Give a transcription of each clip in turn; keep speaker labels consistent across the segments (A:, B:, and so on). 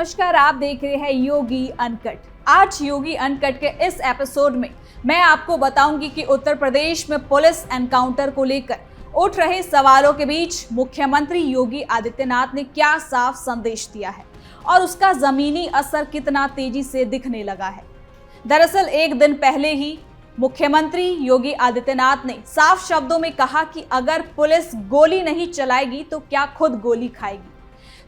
A: नमस्कार, आप देख रहे हैं योगी अनकट। आज योगी अनकट के इस एपिसोड में मैं आपको बताऊंगी कि उत्तर प्रदेश में पुलिस एनकाउंटर को लेकर उठ रहे सवालों के बीच मुख्यमंत्री योगी आदित्यनाथ ने क्या साफ संदेश दिया है और उसका जमीनी असर कितना तेजी से दिखने लगा है। दरअसल एक दिन पहले ही मुख्यमंत्री योगी आदित्यनाथ ने साफ शब्दों में कहा कि अगर पुलिस गोली नहीं चलाएगी तो क्या खुद गोली खाएगी।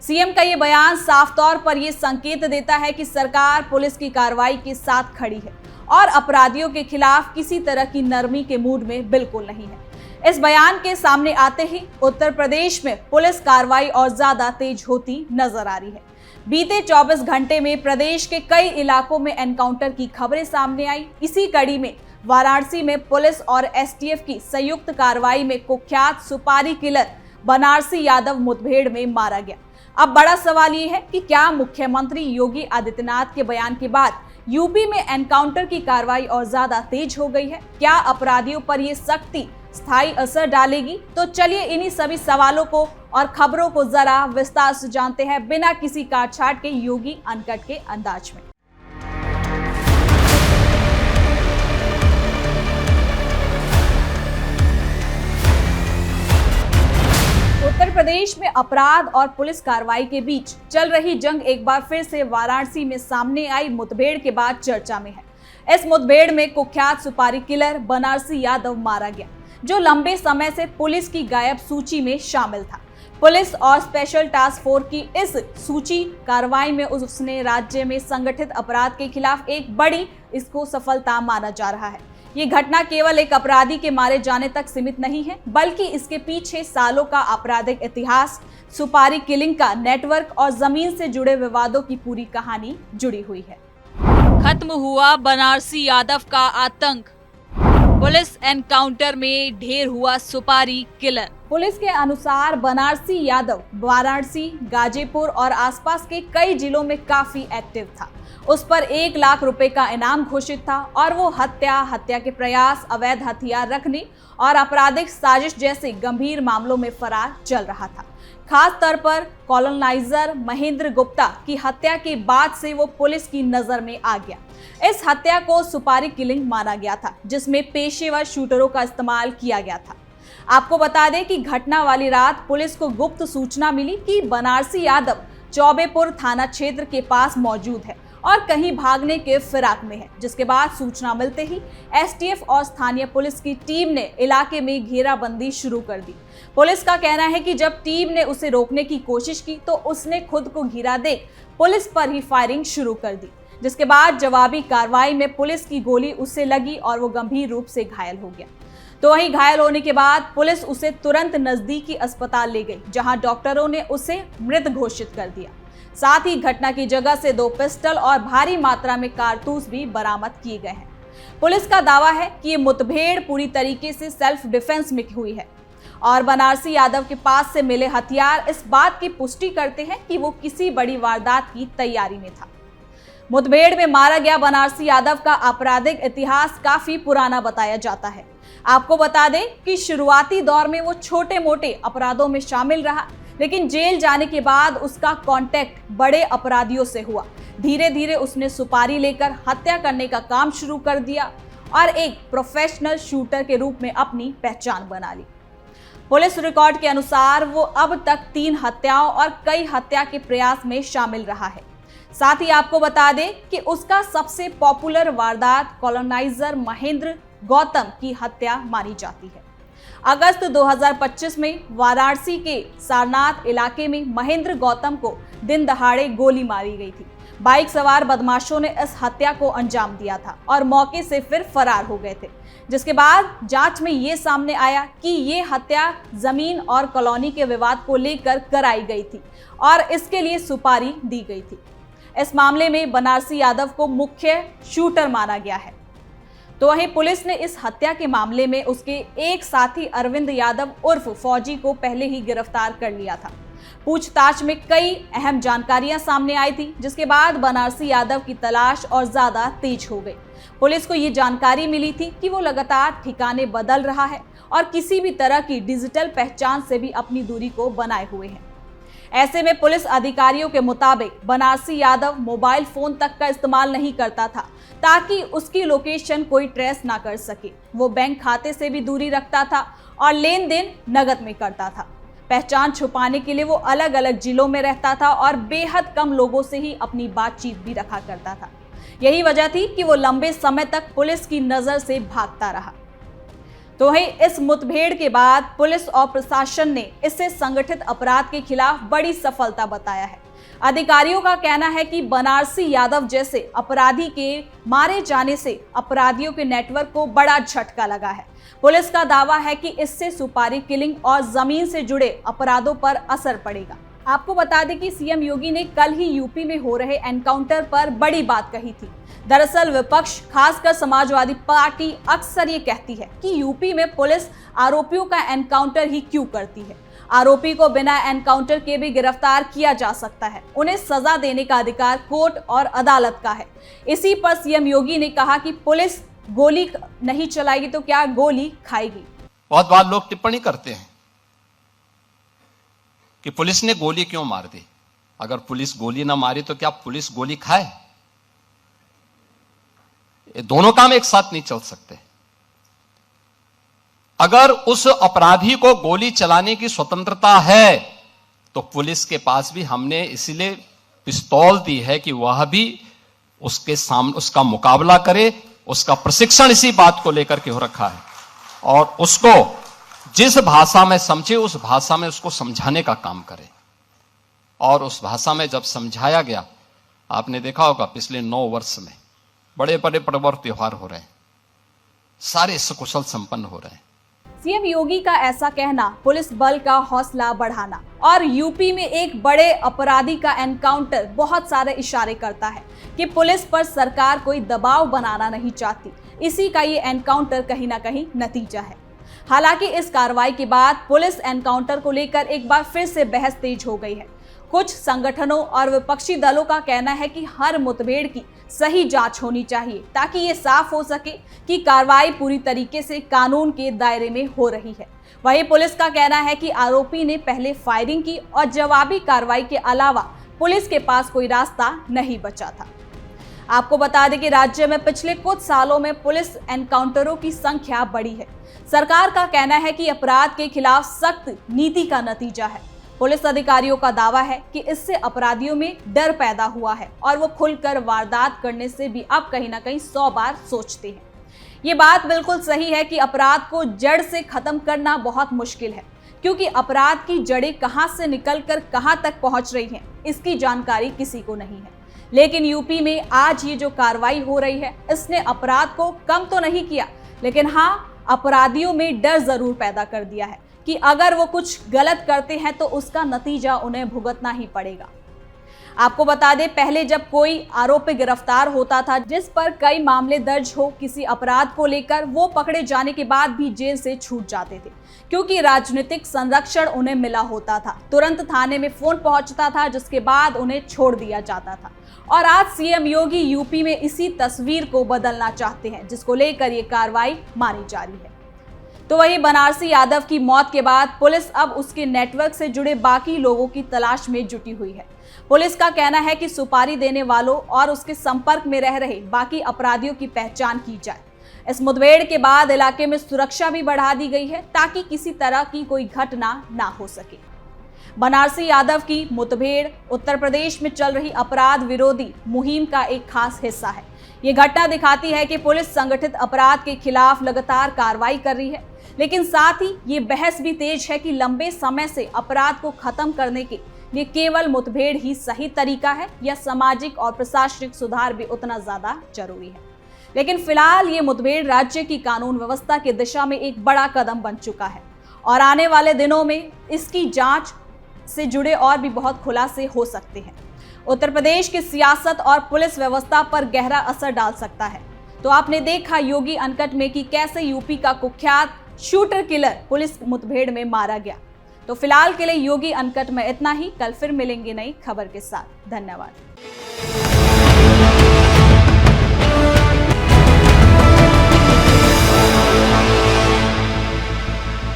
A: सीएम का ये बयान साफ तौर पर यह संकेत देता है कि सरकार पुलिस की कार्रवाई के साथ खड़ी है और अपराधियों के खिलाफ किसी तरह की नरमी के मूड में बिल्कुल नहीं है। इस बयान के सामने आते ही उत्तर प्रदेश में पुलिस कार्रवाई और ज्यादा तेज होती नजर आ रही है। बीते 24 घंटे में प्रदेश के कई इलाकों में एनकाउंटर की खबरें सामने आई। इसी कड़ी में वाराणसी में पुलिस और एसटीएफ की संयुक्त कार्रवाई में कुख्यात सुपारी किलर बनारसी यादव मुठभेड़ में मारा गया। अब बड़ा सवाल ये है कि क्या मुख्यमंत्री योगी आदित्यनाथ के बयान के बाद यूपी में एनकाउंटर की कार्रवाई और ज्यादा तेज हो गई है? क्या अपराधियों पर ये सख्ती स्थायी असर डालेगी? तो चलिए इन्हीं सभी सवालों को और खबरों को जरा विस्तार से जानते हैं बिना किसी काटछाट के योगी अनकट के अंदाज में। उत्तर प्रदेश में अपराध और पुलिस कार्रवाई के बीच चल रही जंग एक बार फिर से वाराणसी में सामने आई मुठभेड़ के बाद चर्चा में है। इस मुठभेड़ में कुख्यात सुपारी किलर बनारसी यादव मारा गया, जो लंबे समय से पुलिस की गायब सूची में शामिल था। पुलिस और स्पेशल टास्क फोर्स की इस सूची कार्रवाई में उसने राज्य में संगठित अपराध के खिलाफ एक बड़ी सफलता माना जा रहा है। ये घटना केवल एक अपराधी के मारे जाने तक सीमित नहीं है, बल्कि इसके पीछे सालों का आपराधिक इतिहास, सुपारी किलिंग का नेटवर्क और जमीन से जुड़े विवादों की पूरी कहानी जुड़ी हुई है। खत्म हुआ बनारसी यादव का आतंक, पुलिस एनकाउंटर में ढेर हुआ सुपारी किलर। पुलिस के अनुसार बनारसी यादव वाराणसी, गाजीपुर और आसपास के कई जिलों में काफी एक्टिव था। उस पर 1 लाख रुपए का इनाम घोषित था और वो हत्या के प्रयास, अवैध हथियार रखने और आपराधिक साजिश जैसे गंभीर मामलों में फरार चल रहा था। खास तौर पर कॉलोनाइजर महेंद्र गुप्ता की हत्या के बाद से वो पुलिस की नजर में आ गया। इस हत्या को सुपारी किलिंग माना गया था, जिसमें पेशेवर शूटरों का इस्तेमाल किया गया था। आपको बता दें कि घटना वाली रात पुलिस को गुप्त सूचना मिली कि बनारसी यादव चौबेपुर थाना क्षेत्र के पास मौजूद है और कहीं भागने के फिराक में है, जिसके बाद सूचना मिलते ही एसटीएफ और स्थानीय पुलिस की टीम ने इलाके में घेराबंदी शुरू कर दी। पुलिस का कहना है कि जब टीम ने उसे रोकने की कोशिश की तो उसने खुद को घिरा दे पुलिस पर ही फायरिंग शुरू कर दी, जिसके बाद जवाबी कार्रवाई में पुलिस की गोली उससे लगी और वो गंभीर रूप से घायल हो गया। तो वहीं घायल होने के बाद पुलिस उसे तुरंत नजदीकी अस्पताल ले गई, जहां डॉक्टरों ने उसे मृत घोषित कर दिया। साथ ही घटना की जगह से 2 पिस्टल और भारी मात्रा में कारतूस भी बरामद किए गए हैं। पुलिस का दावा है कि ये मुठभेड़ पूरी तरीके से सेल्फ डिफेंस में हुई है और बनारसी यादव के पास से मिले हथियार इस बात की पुष्टि करते हैं कि वो किसी बड़ी वारदात की तैयारी में था। मुठभेड़ में मारा गया बनारसी यादव का आपराधिक इतिहास काफी पुराना बताया जाता है। आपको बता दें कि शुरुआती दौर में वो छोटे मोटे अपराधों में शामिल रहा, लेकिन जेल जाने के बाद उसका कांटेक्ट बड़े अपराधियों से हुआ। धीरे धीरे उसने सुपारी लेकर हत्या करने का काम शुरू कर दिया और एक प्रोफेशनल शूटर के रूप में अपनी पहचान बना ली। पुलिस रिकॉर्ड के अनुसार वो अब तक 3 हत्याओं और कई हत्या के प्रयास में शामिल रहा है। साथ ही आपको बता दें कि उसका सबसे पॉपुलर वारदात कॉलोनाइजर महेंद्र गौतम की हत्या मानी जाती है। अगस्त 2025 में वाराणसी के सारनाथ इलाके में महेंद्र गौतम को दिन दहाड़े गोली मारी गई थी। बाइक सवार बदमाशों ने इस हत्या को अंजाम दिया था और मौके से फिर फरार हो गए थे, जिसके बाद जांच में ये सामने आया कि ये हत्या जमीन और कॉलोनी के विवाद को लेकर कराई गई थी और इसके लिए सुपारी दी गई थी। इस मामले में बनारसी यादव को मुख्य शूटर माना गया है। तो वहीं पुलिस ने इस हत्या के मामले में उसके एक साथी अरविंद यादव उर्फ फौजी को पहले ही गिरफ्तार कर लिया था। पूछताछ में कई अहम जानकारियां सामने आई थी, जिसके बाद बनारसी यादव की तलाश और ज्यादा तेज हो गई। पुलिस को ये जानकारी मिली थी कि वो लगातार ठिकाने बदल रहा है और किसी भी तरह की डिजिटल पहचान से भी अपनी दूरी को बनाए हुए है। ऐसे में पुलिस अधिकारियों के मुताबिक बनारसी यादव मोबाइल फोन तक का इस्तेमाल नहीं करता था ताकि उसकी लोकेशन कोई ट्रेस ना कर सके। वो बैंक खाते से भी दूरी रखता था और लेन देन नगद में करता था। पहचान छुपाने के लिए वो अलग अलग जिलों में रहता था और बेहद कम लोगों से ही अपनी बातचीत भी रखा करता था। यही वजह थी कि वो लंबे समय तक पुलिस की नजर से भागता रहा। तो वहीं इस मुठभेड़ के बाद पुलिस और प्रशासन ने इसे संगठित अपराध के खिलाफ बड़ी सफलता बताया है। अधिकारियों का कहना है कि बनारसी यादव जैसे अपराधी के मारे जाने से अपराधियों के नेटवर्क को बड़ा झटका लगा है। पुलिस का दावा है कि इससे सुपारी किलिंग और जमीन से जुड़े अपराधों पर असर पड़ेगा। आपको बता दें कि सीएम योगी ने कल ही यूपी में हो रहे एनकाउंटर पर बड़ी बात कही थी। दरअसल विपक्ष, खासकर समाजवादी पार्टी, अक्सर ये कहती है कि यूपी में पुलिस आरोपियों का एनकाउंटर ही क्यों करती है। आरोपी को बिना एनकाउंटर के भी गिरफ्तार किया जा सकता है। उन्हें सजा देने का अधिकार कोर्ट और अदालत का है। इसी पर सीएम योगी ने कहा कि पुलिस गोली नहीं चलाएगी तो क्या गोली खाएगी।
B: बहुत बार लोग टिप्पणी करते हैं कि पुलिस ने गोली क्यों मार दी। अगर पुलिस गोली ना मारी तो क्या पुलिस गोली खाए? ये दोनों काम एक साथ नहीं चल सकते। अगर उस अपराधी को गोली चलाने की स्वतंत्रता है तो पुलिस के पास भी हमने इसलिए पिस्तौल दी है कि वह भी उसके सामने उसका मुकाबला करे। उसका प्रशिक्षण इसी बात को लेकर के हो रखा है और उसको जिस भाषा में समझे उस भाषा में उसको समझाने का काम करे। और उस भाषा में जब समझाया गया, आपने देखा होगा पिछले 9 वर्ष में बड़े बड़े पर्व और त्योहार हो रहे हैं, सारे सकुशल संपन्न हो रहे हैं।
A: सीएम योगी का ऐसा कहना पुलिस बल का हौसला बढ़ाना और यूपी में एक बड़े अपराधी का एनकाउंटर बहुत सारे इशारे करता है कि पुलिस पर सरकार कोई दबाव बनाना नहीं चाहती। इसी का ये एनकाउंटर कहीं ना कहीं नतीजा है। हालांकि इस कार्रवाई के बाद पुलिस एनकाउंटर को लेकर एक बार फिर से बहस तेज हो गई है। कुछ संगठनों और विपक्षी दलों का कहना है कि हर मुठभेड़ की सही जांच होनी चाहिए ताकि ये साफ हो सके कि कार्रवाई पूरी तरीके से कानून के दायरे में हो रही है। वहीं पुलिस का कहना है कि आरोपी ने पहले फायरिंग की और जवाबी कार्रवाई के अलावा पुलिस के पास कोई रास्ता नहीं बचा था। आपको बता दें कि राज्य में पिछले कुछ सालों में पुलिस एनकाउंटरों की संख्या बढ़ी है। सरकार का कहना है कि अपराध के खिलाफ सख्त नीति का नतीजा है। पुलिस अधिकारियों का दावा है कि इससे अपराधियों में डर पैदा हुआ है और वो खुलकर वारदात करने से भी अब कहीं ना कहीं 100 बार सोचते हैं। ये बात बिल्कुल सही है कि अपराध को जड़ से खत्म करना बहुत मुश्किल है, क्योंकि अपराध की जड़ें कहां से निकलकर कहां तक पहुंच रही हैं, इसकी जानकारी किसी को नहीं है। लेकिन यूपी में आज ये जो कार्रवाई हो रही है, इसने अपराध को कम तो नहीं किया, लेकिन हाँ, अपराधियों में डर जरूर पैदा कर दिया है कि अगर वो कुछ गलत करते हैं तो उसका नतीजा उन्हें भुगतना ही पड़ेगा। आपको बता दें, पहले जब कोई आरोपी गिरफ्तार होता था जिस पर कई मामले दर्ज हो किसी अपराध को लेकर, वो पकड़े जाने के बाद भी जेल से छूट जाते थे, क्योंकि राजनीतिक संरक्षण उन्हें मिला होता था। तुरंत थाने में फोन पहुंचता था, जिसके बाद उन्हें छोड़ दिया जाता था। और आज सीएम योगी यूपी में इसी तस्वीर को बदलना चाहते हैं, जिसको लेकर ये कार्रवाई मानी जा रही है। तो वहीं बनारसी यादव की मौत के बाद पुलिस अब उसके नेटवर्क से जुड़े बाकी लोगों की तलाश में जुटी हुई है। पुलिस का कहना है कि सुपारी देने वालों और उसके संपर्क में रह रहे बाकी अपराधियों की पहचान की जाए। इस मुठभेड़ के बाद इलाके में सुरक्षा भी बढ़ा दी गई है ताकि किसी तरह की कोई घटना ना हो सके। बनारसी यादव की मुठभेड़ उत्तर प्रदेश में चल रही अपराध विरोधी मुहिम का एक खास हिस्सा है। ये घटना दिखाती है कि पुलिस संगठित अपराध के खिलाफ लगातार कार्रवाई कर रही है, लेकिन साथ ही ये बहस भी तेज है कि लंबे समय से अपराध को खत्म करने के लिए केवल मुठभेड़ ही सही तरीका है या सामाजिक और प्रशासनिक सुधार भी उतना ज्यादा जरूरी है। लेकिन फिलहाल ये मुठभेड़ राज्य की कानून व्यवस्था की दिशा में एक बड़ा कदम बन चुका है और आने वाले दिनों में इसकी जांच से जुड़े और भी बहुत खुलासे हो सकते हैं। उत्तर प्रदेश की सियासत और पुलिस व्यवस्था पर गहरा असर डाल सकता है। तो आपने देखा योगी अनकट में कि कैसे यूपी का कुख्यात शूटर किलर पुलिस मुठभेड़ में मारा गया। तो फिलहाल के लिए योगी अनकट में इतना ही। कल फिर मिलेंगे नई खबर के साथ। धन्यवाद।